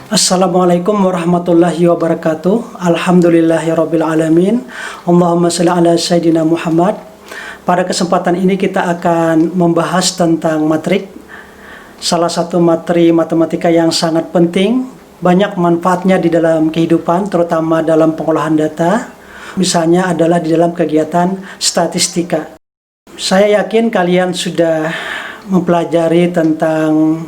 Assalamualaikum warahmatullahi wabarakatuh. Alhamdulillahirabbil alamin. Allahumma shalli ala sayyidina Muhammad. Pada kesempatan ini kita akan membahas tentang matrik. Salah satu materi matematika yang sangat penting, banyak manfaatnya di dalam kehidupan, terutama dalam pengolahan data. Misalnya adalah di dalam kegiatan statistika. Saya yakin kalian sudah mempelajari tentang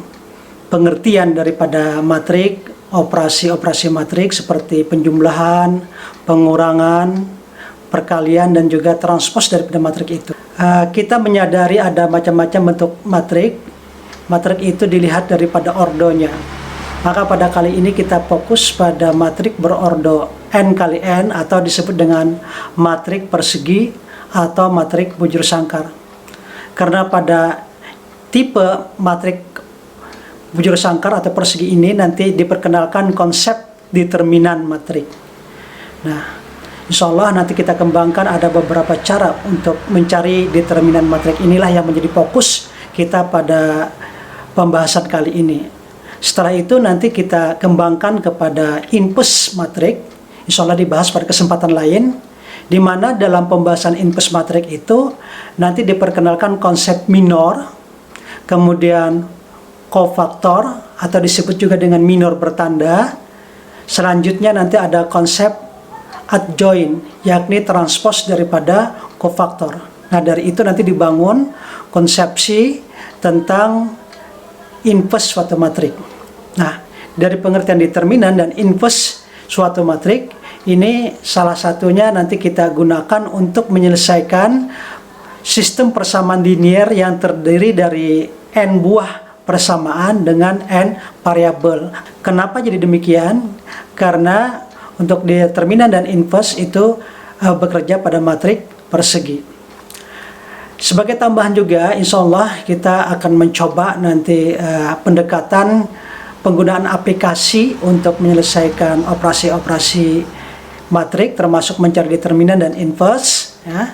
pengertian daripada matrik, operasi-operasi matrik seperti penjumlahan, pengurangan, perkalian, dan juga transpos daripada matrik itu. Kita menyadari ada macam-macam bentuk matrik. Matrik itu dilihat daripada ordonya. Maka pada kali ini kita fokus pada matrik berordo n kali n atau disebut dengan matrik persegi atau matrik bujur sangkar. Karena pada tipe matrik bujur sangkar atau persegi ini nanti diperkenalkan konsep determinan matrik. Nah, insya Allah nanti kita kembangkan ada beberapa cara untuk mencari determinan matrik. Inilah yang menjadi fokus kita pada pembahasan kali ini. Setelah itu nanti kita kembangkan kepada inpus matrik. Insya Allah dibahas pada kesempatan lain, di mana dalam pembahasan inpus matrik itu nanti diperkenalkan konsep minor, kemudian kofaktor atau disebut juga dengan minor bertanda. Selanjutnya nanti ada konsep adjoint, yakni transpos daripada kofaktor. Nah, dari itu nanti dibangun konsepsi tentang inverse suatu matrik. Nah, dari pengertian determinan dan inverse suatu matrik, ini salah satunya nanti kita gunakan untuk menyelesaikan sistem persamaan linier yang terdiri dari n buah persamaan dengan n variabel. Kenapa jadi demikian? Karena untuk determinan dan inverse itu bekerja pada matrik persegi. Sebagai tambahan juga, insya Allah kita akan mencoba nanti pendekatan penggunaan aplikasi untuk menyelesaikan operasi-operasi matrik, termasuk mencari determinan dan inverse. Ya.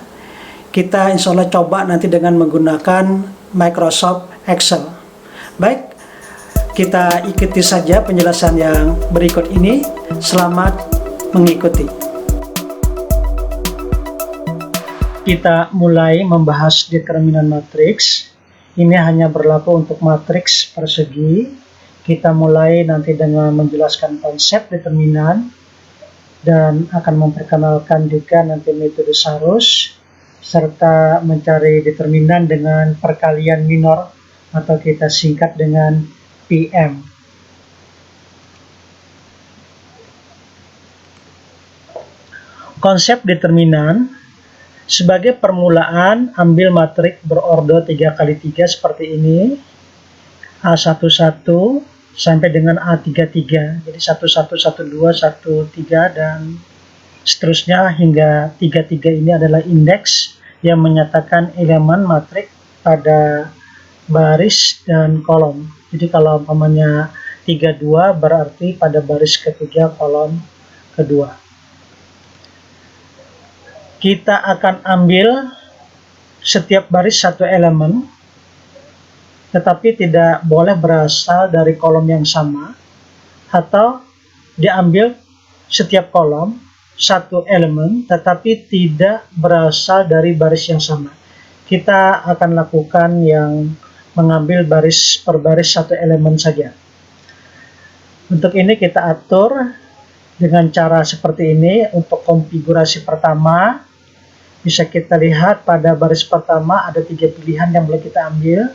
Kita insya Allah coba nanti dengan menggunakan Microsoft Excel. Baik, kita ikuti saja penjelasan yang berikut ini. Selamat mengikuti. Kita mulai membahas determinan matriks. Ini hanya berlaku untuk matriks persegi. Kita mulai nanti dengan menjelaskan konsep determinan dan akan memperkenalkan juga nanti metode Sarus serta mencari determinan dengan perkalian minor atau kita singkat dengan PM. Konsep determinan. Sebagai permulaan, ambil matrik berordo 3x3 seperti ini, A11 sampai dengan A33. Jadi 11, 12, 13 dan seterusnya hingga 33 ini adalah indeks yang menyatakan elemen matrik pada baris dan kolom. Jadi kalau umpamanya 32 berarti pada baris ketiga kolom kedua. Kita akan ambil setiap baris satu elemen, tetapi tidak boleh berasal dari kolom yang sama, atau diambil setiap kolom satu elemen, tetapi tidak berasal dari baris yang sama. Kita akan lakukan yang mengambil baris per baris satu elemen saja. Untuk ini kita atur dengan cara seperti ini. Untuk konfigurasi pertama, bisa kita lihat pada baris pertama ada 3 pilihan yang boleh kita ambil.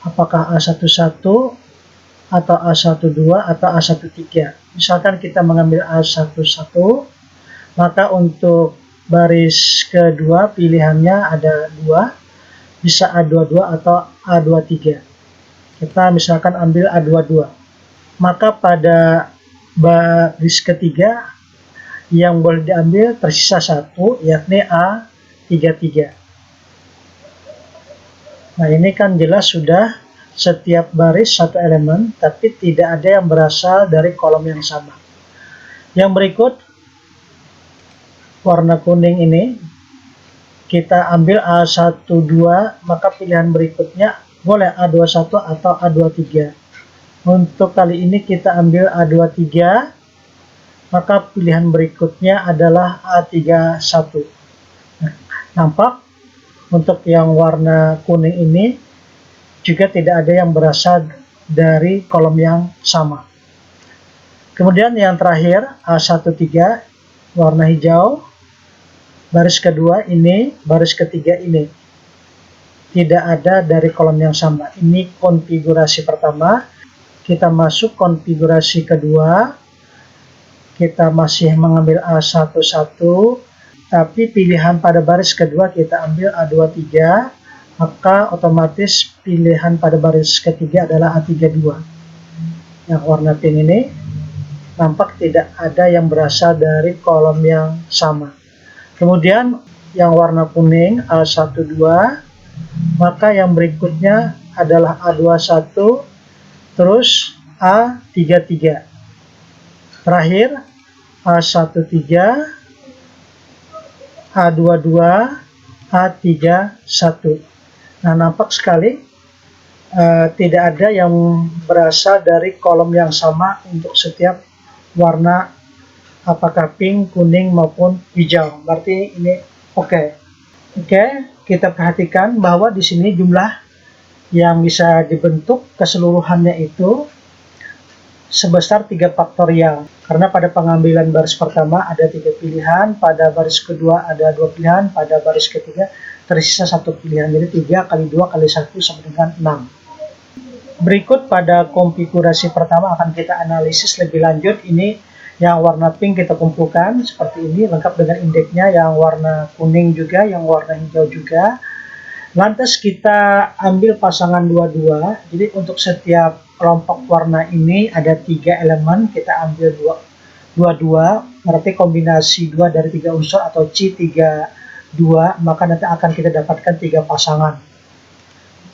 Apakah A11 atau A12 atau A13. Misalkan kita mengambil A11, maka untuk baris kedua pilihannya ada 2, bisa A22 atau A23. Kita misalkan ambil A22. Maka pada baris ketiga yang boleh diambil tersisa 1, yakni A33. Nah, ini kan jelas sudah setiap baris satu elemen, tapi tidak ada yang berasal dari kolom yang sama. Yang berikut, warna kuning ini, kita ambil A12, maka pilihan berikutnya boleh A21 atau A23. Untuk kali ini kita ambil A23, maka pilihan berikutnya adalah A31. Nah, nampak untuk yang warna kuning ini juga tidak ada yang berasal dari kolom yang sama. Kemudian yang terakhir A13 warna hijau, baris kedua ini, baris ketiga ini tidak ada dari kolom yang sama. Ini konfigurasi pertama. Kita masuk konfigurasi kedua, kita masih mengambil A11, tapi pilihan pada baris kedua kita ambil A23, maka otomatis pilihan pada baris ketiga adalah A32. Yang warna pink ini nampak tidak ada yang berasal dari kolom yang sama. Kemudian yang warna kuning A12, maka yang berikutnya adalah A21, terus A33, terakhir A13, A22, A31. Nah, nampak sekali tidak ada yang berasal dari kolom yang sama untuk setiap warna, apakah pink, kuning maupun hijau. Berarti ini oke. Kita perhatikan bahwa di sini jumlah yang bisa dibentuk keseluruhannya itu sebesar 3 faktorial. Karena pada pengambilan baris pertama ada 3 pilihan, pada baris kedua ada 2 pilihan, pada baris ketiga tersisa 1 pilihan. Jadi 3 kali 2 kali 1 sama dengan 6. Berikut pada konfigurasi pertama akan kita analisis lebih lanjut. Ini yang warna pink kita kumpulkan seperti ini, lengkap dengan indeksnya, yang warna kuning juga, yang warna hijau juga. Lantas kita ambil pasangan 22. Jadi untuk setiap kelompok warna ini ada 3 elemen, kita ambil 22, berarti kombinasi 2 dari 3 unsur atau C32, maka nanti akan kita dapatkan 3 pasangan.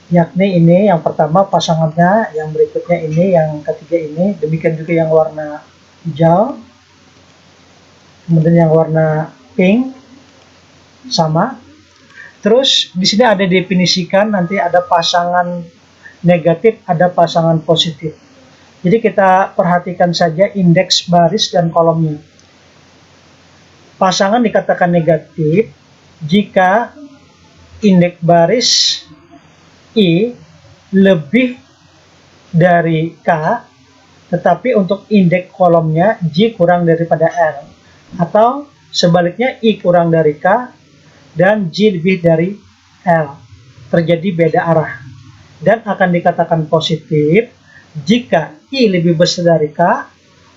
Yakni ini yang pertama pasangannya, yang berikutnya ini, yang ketiga ini, demikian juga yang warna hijau, kemudian yang warna pink sama. Terus di sini ada definisikan, nanti ada pasangan negatif, ada pasangan positif. Jadi kita perhatikan saja indeks baris dan kolomnya. Pasangan dikatakan negatif jika indeks baris I lebih dari K, tetapi untuk indeks kolomnya J kurang daripada L. Atau sebaliknya I kurang dari K dan J lebih dari L, terjadi beda arah. Dan akan dikatakan positif jika I lebih besar dari K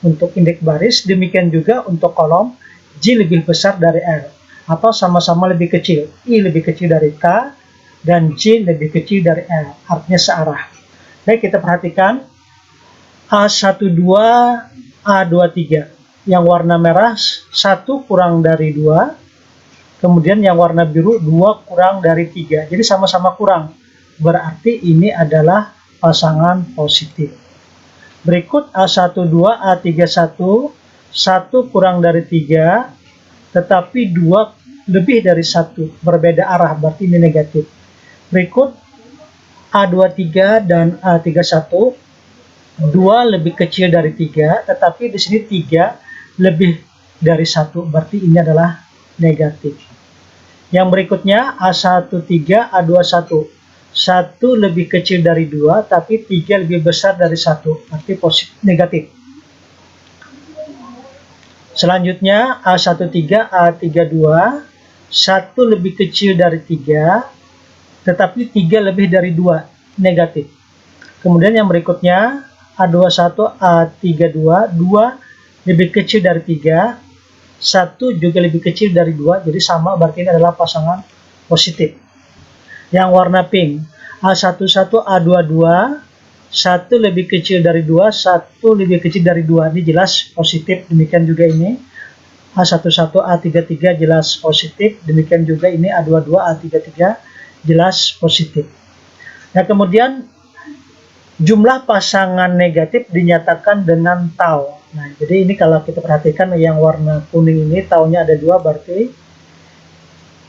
untuk indeks baris, demikian juga untuk kolom J lebih besar dari L, atau sama-sama lebih kecil, I lebih kecil dari K dan J lebih kecil dari L, artinya searah. Baik, kita perhatikan A12, A23, yang warna merah 1 kurang dari 2, kemudian yang warna biru 2 kurang dari 3. Jadi sama-sama kurang. Berarti ini adalah pasangan positif. Berikut A12, A31, 1 kurang dari 3, tetapi 2 lebih dari 1. Berbeda arah, berarti ini negatif. Berikut A23 dan A31, 2 lebih kecil dari 3, tetapi di sini 3 lebih dari 1. Berarti ini adalah negatif. Yang berikutnya A13, A21, 1 lebih kecil dari 2, tapi 3 lebih besar dari 1, arti positif, negatif. Selanjutnya A13, A32, 1 lebih kecil dari 3, tetapi 3 lebih dari 2, negatif. Kemudian yang berikutnya A21, A32, 2 lebih kecil dari 3, 1 juga lebih kecil dari 2, jadi sama, berarti ini adalah pasangan positif. Yang warna pink A11, A22, 1 lebih kecil dari 2, 1 lebih kecil dari 2, ini jelas positif. Demikian juga ini A11, A33 jelas positif, demikian juga ini A22, A33 jelas positif. Nah, kemudian jumlah pasangan negatif dinyatakan dengan tau. Nah, jadi ini kalau kita perhatikan yang warna kuning ini taunya ada 2, berarti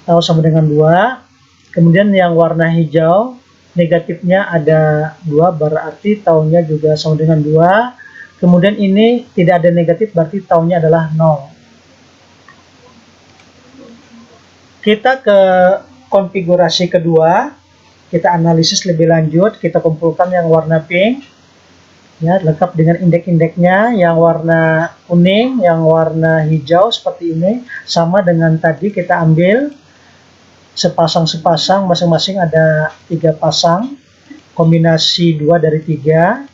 tau sama dengan 2. Kemudian yang warna hijau negatifnya ada 2, berarti tahunnya juga sama dengan 2. Kemudian ini tidak ada negatif, berarti tahunnya adalah 0. Kita ke konfigurasi kedua, kita analisis lebih lanjut, kita kumpulkan yang warna pink, ya, lengkap dengan indeks-indeksnya, yang warna kuning, yang warna hijau seperti ini, sama dengan tadi kita ambil sepasang-sepasang, masing-masing ada 3 pasang, kombinasi 2 dari 3.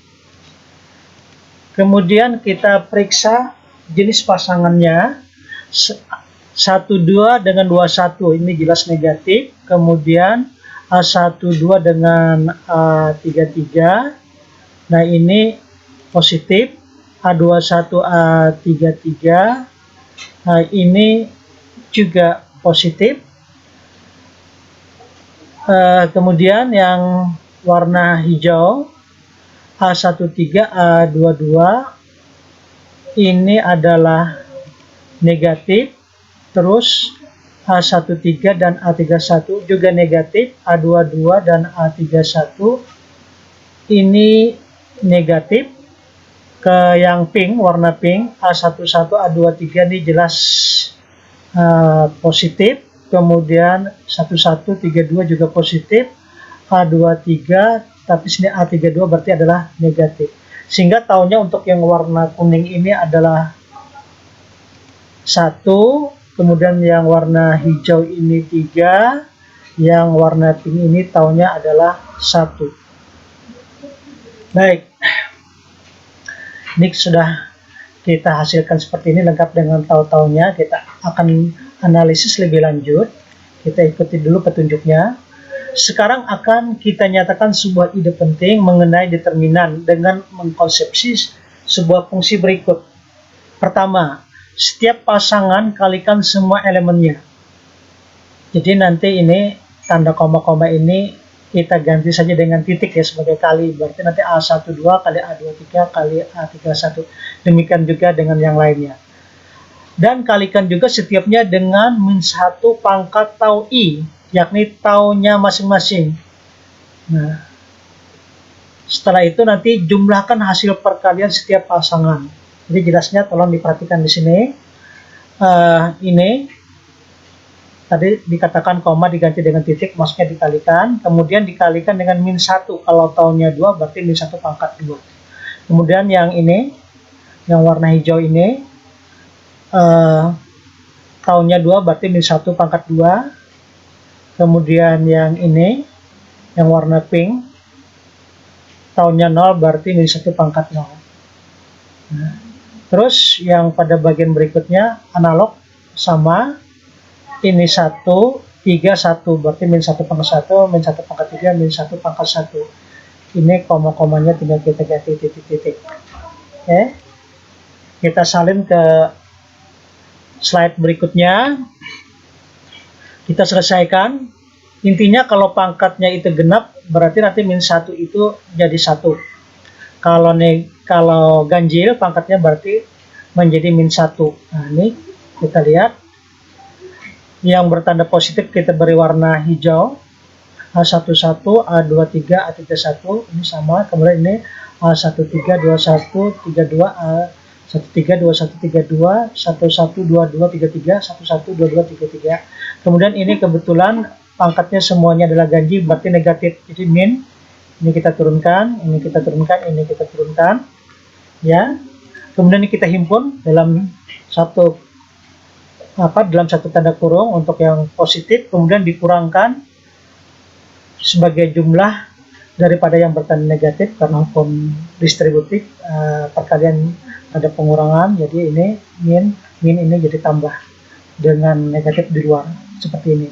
Kemudian kita periksa jenis pasangannya, 12 dengan 21 ini jelas negatif, kemudian A12 dengan A33, nah ini positif, A21 A33, nah ini juga positif. Kemudian yang warna hijau A13 A22 ini adalah negatif, terus A13 dan A31 juga negatif, A22 dan A31 ini negatif. Ke yang pink, warna pink, A11 A23 ini jelas positif, kemudian 1132 juga positif, A23, tapi sini A32 berarti adalah negatif. Sehingga tahunnya untuk yang warna kuning ini adalah 1, kemudian yang warna hijau ini 3, yang warna pink ini tahunnya adalah 1. Baik, ini sudah kita hasilkan seperti ini, lengkap dengan tahun-tahunnya. Kita akan analisis lebih lanjut, kita ikuti dulu petunjuknya. Sekarang akan kita nyatakan sebuah ide penting mengenai determinan dengan mengkonsepsi sebuah fungsi berikut. Pertama, setiap pasangan kalikan semua elemennya. Jadi nanti ini tanda koma-koma ini kita ganti saja dengan titik ya sebagai kali. Berarti nanti A12 kali A23 kali A31. Demikian juga dengan yang lainnya. Dan kalikan juga setiapnya dengan -1 pangkat tau I, yakni taunya masing-masing. Nah, setelah itu nanti jumlahkan hasil perkalian setiap pasangan. Jadi jelasnya tolong diperhatikan di sini. Ini tadi dikatakan koma diganti dengan titik, maksudnya dikalikan, kemudian dikalikan dengan -1. Kalau tahunnya 2 berarti -1 pangkat 2. Kemudian yang ini, yang warna hijau ini, tahunnya 2 berarti -1 pangkat 2. Kemudian yang ini, yang warna pink, tahunnya 0 berarti -1 pangkat 0. Nah, terus yang pada bagian berikutnya analog sama, ini 1, 3, 1 berarti -1 pangkat 1, -1 pangkat 3, -1 pangkat 1. Ini koma-komanya tinggal kita ganti titik-titik. Oke, kita salin ke slide berikutnya. Kita selesaikan. Intinya kalau pangkatnya itu genap berarti nanti -1 itu jadi 1. Kalau ganjil pangkatnya berarti menjadi -1. Nah, ini kita lihat. Yang bertanda positif kita beri warna hijau, A11, A23, A31 ini sama. Kemudian ini A13, 21, 32, A13, 21, 32, 11, 22, 33, 11, 22, 33. Kemudian ini kebetulan pangkatnya semuanya adalah ganjil, berarti negatif. Jadi min, ini kita turunkan, ini kita turunkan, ini kita turunkan. Ya. Kemudian ini kita himpun dalam satu tanda kurung untuk yang positif, kemudian dikurangkan sebagai jumlah daripada yang bertanda negatif karena hukum distributif, perkalian ada pengurangan, jadi ini min ini jadi tambah dengan negatif di luar seperti ini.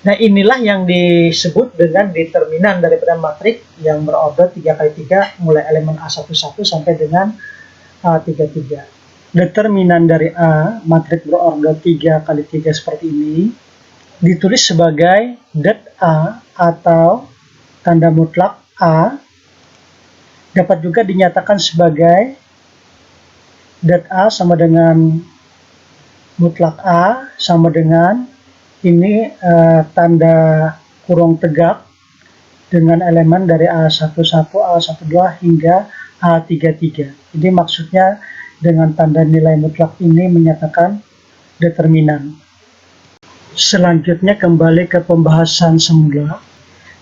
Nah, inilah yang disebut dengan determinan daripada matrik yang berorder 3x3 mulai elemen A11 sampai dengan A33. Determinan dari A, matrik berorder 3x3 seperti ini, ditulis sebagai det A atau tanda mutlak A, dapat juga dinyatakan sebagai det A sama dengan mutlak A sama dengan ini tanda kurung tegak dengan elemen dari A11, A12 hingga A33. Jadi maksudnya dengan tanda nilai mutlak ini menyatakan determinan. Selanjutnya kembali ke pembahasan semula.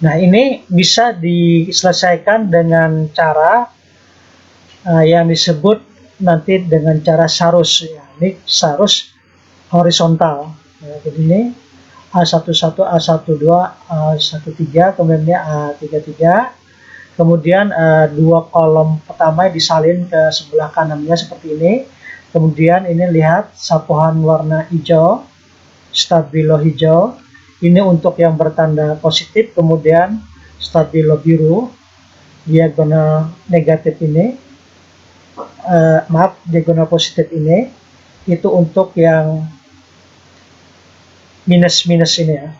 Nah, ini bisa diselesaikan dengan cara yang disebut nanti dengan cara sarus. Ya, ini sarus horizontal. Ya, jadi ini A11, A12, A13, kemudian A33. Kemudian dua kolom pertama disalin ke sebelah kanannya seperti ini. Kemudian ini lihat sapuan warna hijau, stabilo hijau. Ini untuk yang bertanda positif, kemudian stabilo biru, diagonal negatif ini, diagonal positif ini, itu untuk yang minus-minus ini ya.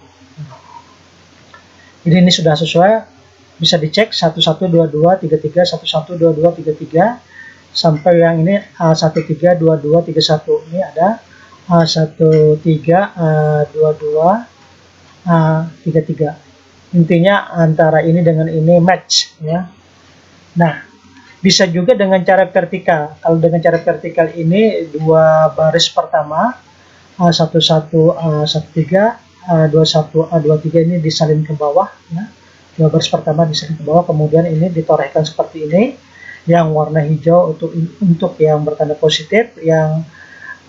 Jadi ini sudah sesuai, bisa dicek 11, 22, 33, 11, 22, 33, sampai yang ini A13, 22, 31. Ini ada A13, A22, A33. Intinya antara ini dengan ini match ya. Nah, bisa juga dengan cara vertikal. Kalau dengan cara vertikal ini dua baris pertama A11, A13, A21, A23 ini disalin ke bawah ya. Dua baris pertama disalin ke bawah, kemudian ini ditorehkan seperti ini. Yang warna hijau untuk yang bertanda positif, yang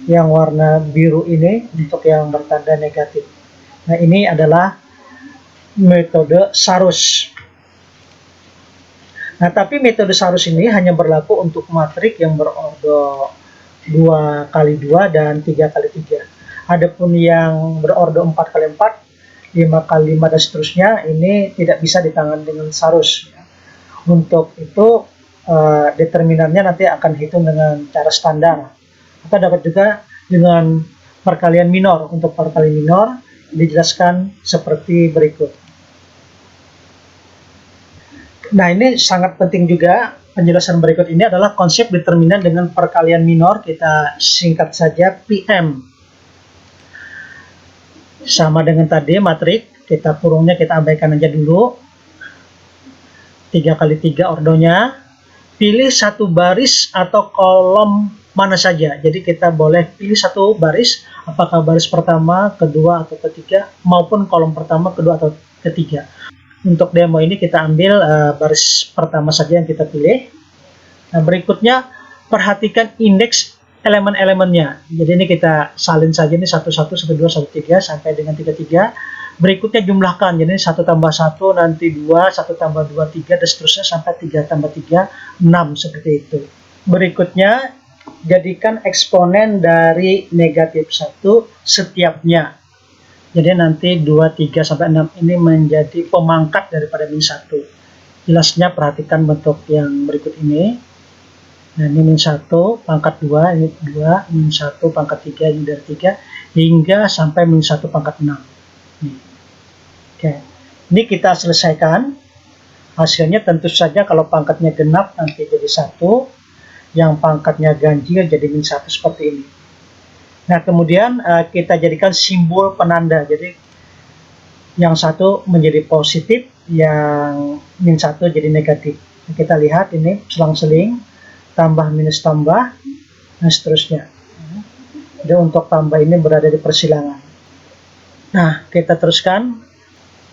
warna biru ini untuk yang bertanda negatif. Nah, ini adalah metode sarus. Nah, tapi metode sarus ini hanya berlaku untuk matrik yang berordo 2x2 dan 3x3. Adapun yang berordo 4x4, 5x5 dan seterusnya, ini tidak bisa ditangani dengan sarus. Untuk itu determinannya nanti akan hitung dengan cara standar, atau dapat juga dengan perkalian minor. Untuk perkalian minor dijelaskan seperti berikut. Nah, ini sangat penting juga. Penjelasan berikut ini adalah konsep determinan dengan perkalian minor. Kita singkat saja PM. Sama dengan tadi matrik, kita kurungnya kita abaikan aja dulu. 3x3 ordonya. Pilih satu baris atau kolom mana saja. Jadi kita boleh pilih satu baris, apakah baris pertama, kedua, atau ketiga, maupun kolom pertama, kedua, atau ketiga. Untuk demo ini kita ambil baris pertama saja yang kita pilih. Nah, berikutnya perhatikan indeks elemen-elemennya. Jadi ini kita salin saja, ini 11, 12, 13 sampai dengan 33. Berikutnya jumlahkan, jadi 1 tambah 1 nanti 2, 1 tambah 2, 3, dan seterusnya sampai 3 tambah 3, 6, seperti itu. Berikutnya, jadikan eksponen dari negatif 1 setiapnya. Jadi nanti 2, 3, sampai 6 ini menjadi pemangkat daripada min 1. Jelasnya perhatikan bentuk yang berikut ini. Nah, ini min 1, pangkat 2, ini 2, min 1, pangkat 3, ini dari 3, hingga sampai min 1, pangkat 6. Oke, ini kita selesaikan. Hasilnya tentu saja kalau pangkatnya genap nanti jadi 1, yang pangkatnya ganjil jadi min 1 seperti ini. Nah, kemudian kita jadikan simbol penanda. Jadi yang satu menjadi positif, yang min 1 jadi negatif. Nah, kita lihat ini selang-seling, tambah minus tambah, dan seterusnya. Jadi untuk tambah ini berada di persilangan. Nah, kita teruskan.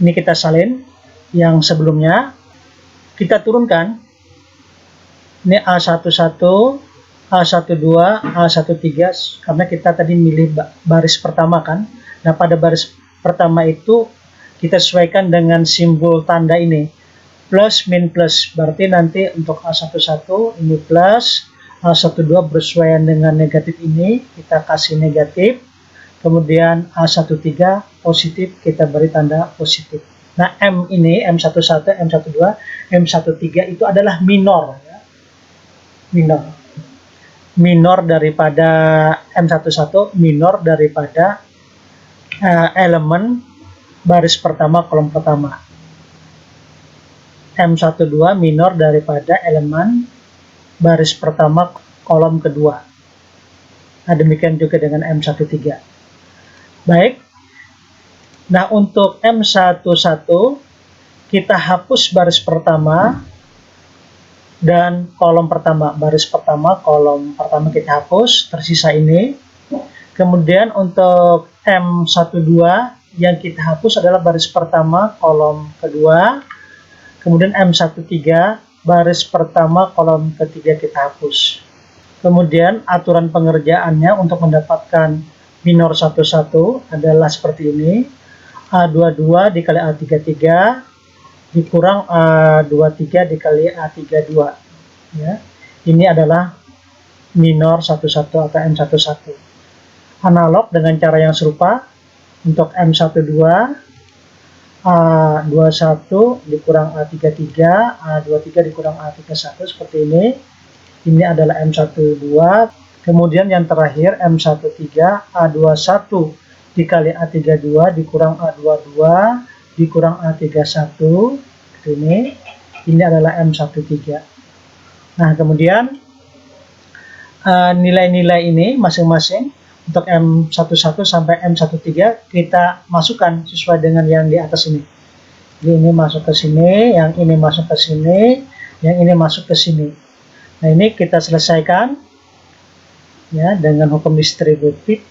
Ini kita salin yang sebelumnya, kita turunkan. Ini A11, A12, A13, karena kita tadi milih baris pertama kan. Nah, pada baris pertama itu kita sesuaikan dengan simbol tanda ini, plus min plus. Berarti nanti untuk A11 ini plus, A12 bersesuaian dengan negatif ini, kita kasih negatif. Kemudian A13 positif, kita beri tanda positif. Nah, M ini, M11, M12, M13 itu adalah minor. Ya. Minor daripada M11, minor daripada elemen baris pertama, kolom pertama. M12 minor daripada elemen baris pertama, kolom kedua. Nah, demikian juga dengan M13. Baik, Nah, untuk M11 kita hapus baris pertama dan kolom pertama. Baris pertama, kolom pertama kita hapus, tersisa ini. Kemudian untuk M12 yang kita hapus adalah baris pertama, kolom kedua. Kemudian M13, baris pertama, kolom ketiga kita hapus. Kemudian aturan pengerjaannya untuk mendapatkan minor 11 adalah seperti ini. A22 dikali A33 dikurang A23 dikali A32. Ya. Ini adalah minor 11 atau M11. Analog dengan cara yang serupa. Untuk M12, A21 dikurang A33, A23 dikurang A31 seperti ini. Ini adalah M12. Kemudian yang terakhir M13, A21 dikali A32 dikurang A22 dikurang A31. Ini adalah M13. Nah, kemudian nilai-nilai ini masing-masing untuk M11 sampai M13 kita masukkan sesuai dengan yang di atas ini. Jadi ini masuk ke sini, yang ini masuk ke sini, yang ini masuk ke sini. Nah, ini kita selesaikan ya dengan hukum distributif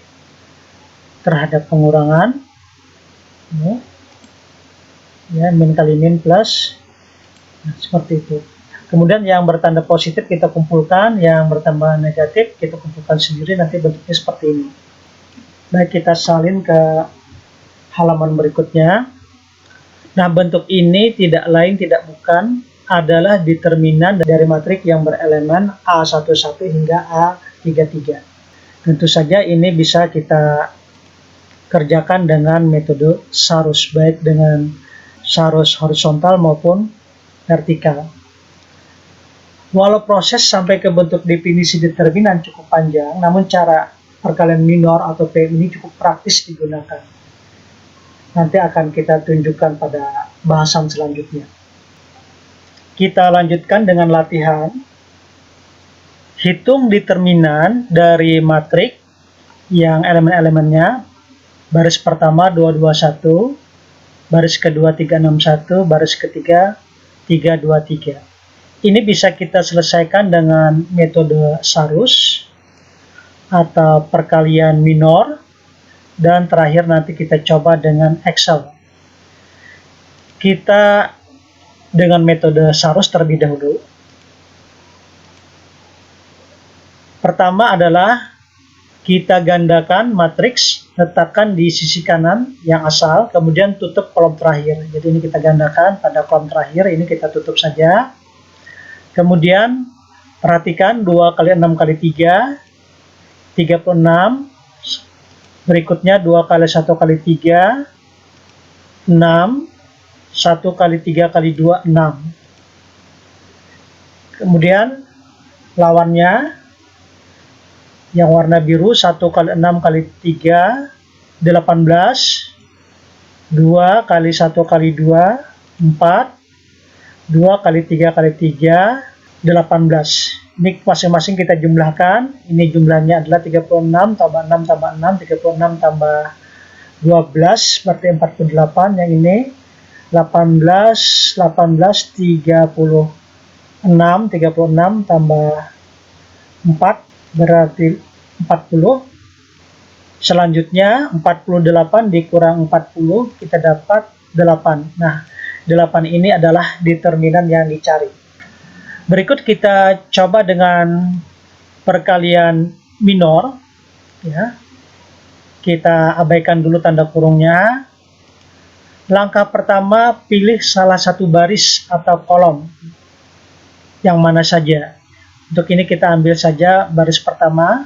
terhadap pengurangan. Ya, min kali min plus. Nah, seperti itu. Kemudian yang bertanda positif kita kumpulkan, yang bertambah negatif kita kumpulkan sendiri, nanti bentuknya seperti ini. Baik, kita salin ke halaman berikutnya. Nah, bentuk ini tidak lain tidak bukan adalah determinan dari matrik yang berelemen A11 hingga A33. Tentu saja ini bisa kita kerjakan dengan metode Sarus, baik dengan Sarus horizontal maupun vertikal. Walau proses sampai ke bentuk definisi determinan cukup panjang, namun cara perkalian minor atau P ini cukup praktis digunakan. Nanti akan kita tunjukkan pada bahasan selanjutnya. Kita lanjutkan dengan latihan. Hitung determinan dari matrik yang elemen-elemennya. Baris pertama 221, baris kedua 361, baris ketiga 323. Ini bisa kita selesaikan dengan metode Sarus atau perkalian minor, dan terakhir nanti kita coba dengan Excel. Kita dengan metode Sarus terlebih dahulu. Pertama adalah kita gandakan matriks, letakkan di sisi kanan yang asal, kemudian tutup kolom terakhir. Jadi ini kita gandakan pada kolom terakhir, ini kita tutup saja. Kemudian perhatikan 2 kali 6 kali 3, 36. Berikutnya 2 kali 1 kali 3, 6. 1 kali 3 kali 2, 6. Kemudian lawannya yang warna biru 1 kali 6 kali 3, 18. 2 kali 1 kali 2, 4. 2 kali 3 kali 3, 18. Ini masing-masing kita jumlahkan. Ini jumlahnya adalah 36 tambah 6 tambah 6, 36 tambah 12 berarti 48. Yang ini 18, 36 tambah 4 berarti 40. Selanjutnya 48 dikurang 40 kita dapat 8. Nah, 8 ini adalah determinan yang dicari. Berikut kita coba dengan perkalian minor ya. Kita abaikan dulu tanda kurungnya. Langkah pertama, pilih salah satu baris atau kolom yang mana saja. Untuk ini kita ambil saja baris pertama,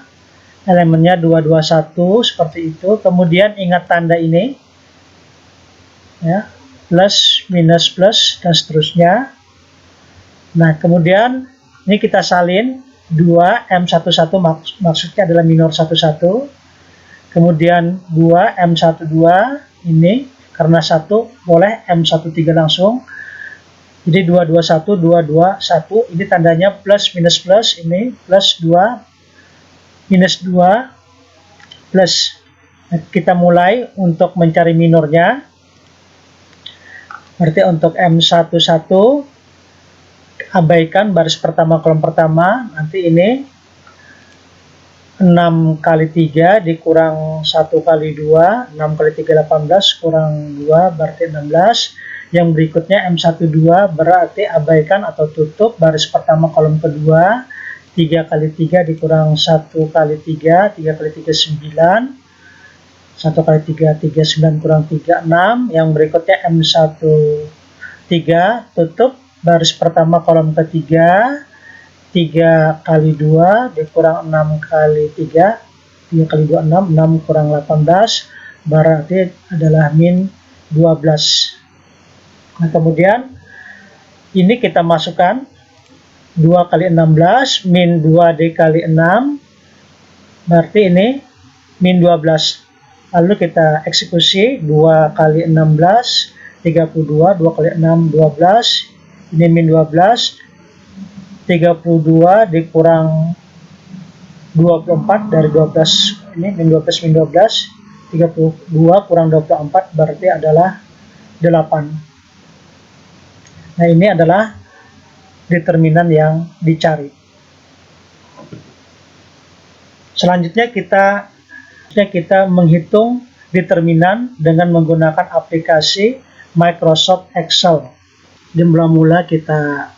elemennya 221 seperti itu. Kemudian ingat tanda ini ya, plus, minus, plus, dan seterusnya. Nah, kemudian ini kita salin 2 M11 maksudnya adalah minor 11. Kemudian 2 M12 ini karena 1 boleh M13 langsung. Jadi 221, 221 ini tandanya plus minus plus, ini plus 2 minus 2 plus. Kita mulai untuk mencari minornya. Berarti untuk M11 abaikan baris pertama kolom pertama. Nanti ini 6 kali 3 dikurang 1 kali 2, 6 kali 3 18 kurang 2 berarti 16. Yang berikutnya M12 berarti abaikan atau tutup baris pertama kolom kedua, 3 kali 3 dikurang 1 kali 3, 3 kali 3 9, 1 kali 3, 39 kurang 3, 6. Yang berikutnya M13 tutup baris pertama kolom ketiga, 3 kali 2 dikurang 6 kali 3, 3 kali 2 6, 6 kurang 18 berarti adalah min 12. Nah, kemudian ini kita masukkan 2 kali 16 min 2 dikali 6 berarti ini min 12. Lalu kita eksekusi 2 kali 16 32, 2 kali 6 12, ini min 12, 32 dikurang 24 dari 12, ini min 12 min 12, 32 kurang 24 berarti adalah 8. Nah, ini adalah determinan yang dicari. Selanjutnya kita menghitung determinan dengan menggunakan aplikasi Microsoft Excel. Di mula-mula kita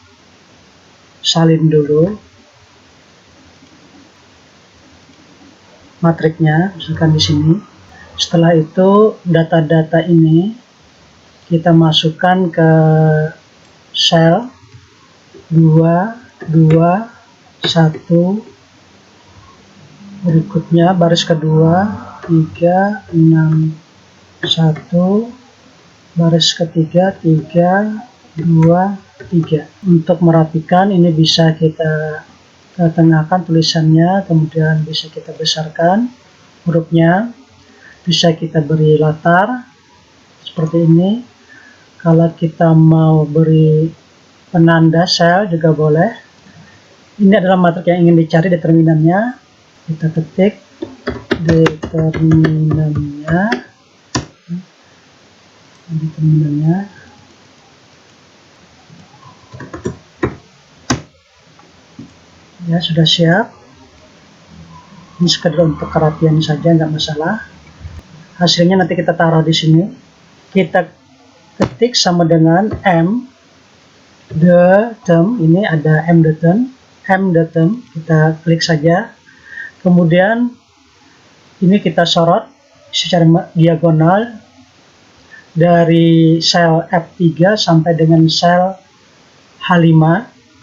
salin dulu matriknya, misalkan di sini. Setelah itu data-data ini kita masukkan ke sel 2, 2, 1, berikutnya baris kedua 3, 6, 1, baris ketiga 3, 2, 3. Untuk merapikan ini bisa kita tengahkan tulisannya, kemudian bisa kita besarkan hurufnya, bisa kita beri latar seperti ini. Kalau kita mau beri penanda sel juga boleh. Ini adalah matrik yang ingin dicari determinannya. Kita ketik determinannya, ya sudah siap. Ini sekedar untuk kerapian saja, nggak masalah. Hasilnya nanti kita taruh di sini. Kita ketik sama dengan M the term, ini ada M the term, kita klik saja. Kemudian ini kita sorot secara diagonal dari sel F3 sampai dengan sel H5,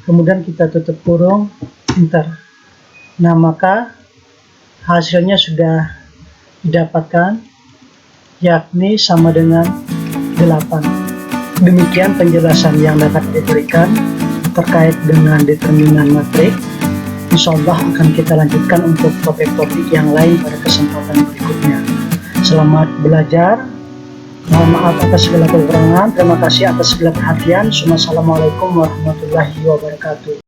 kemudian kita tutup kurung, enter. Nah, maka hasilnya sudah didapatkan, yakni sama dengan 8. Demikian penjelasan yang dapat diberikan terkait dengan determinan matrik. Insyaallah akan kita lanjutkan untuk topik-topik yang lain pada kesempatan berikutnya. Selamat belajar. Mohon maaf atas segala kekurangan. Terima kasih atas segala perhatian. Assalamualaikum warahmatullahi wabarakatuh.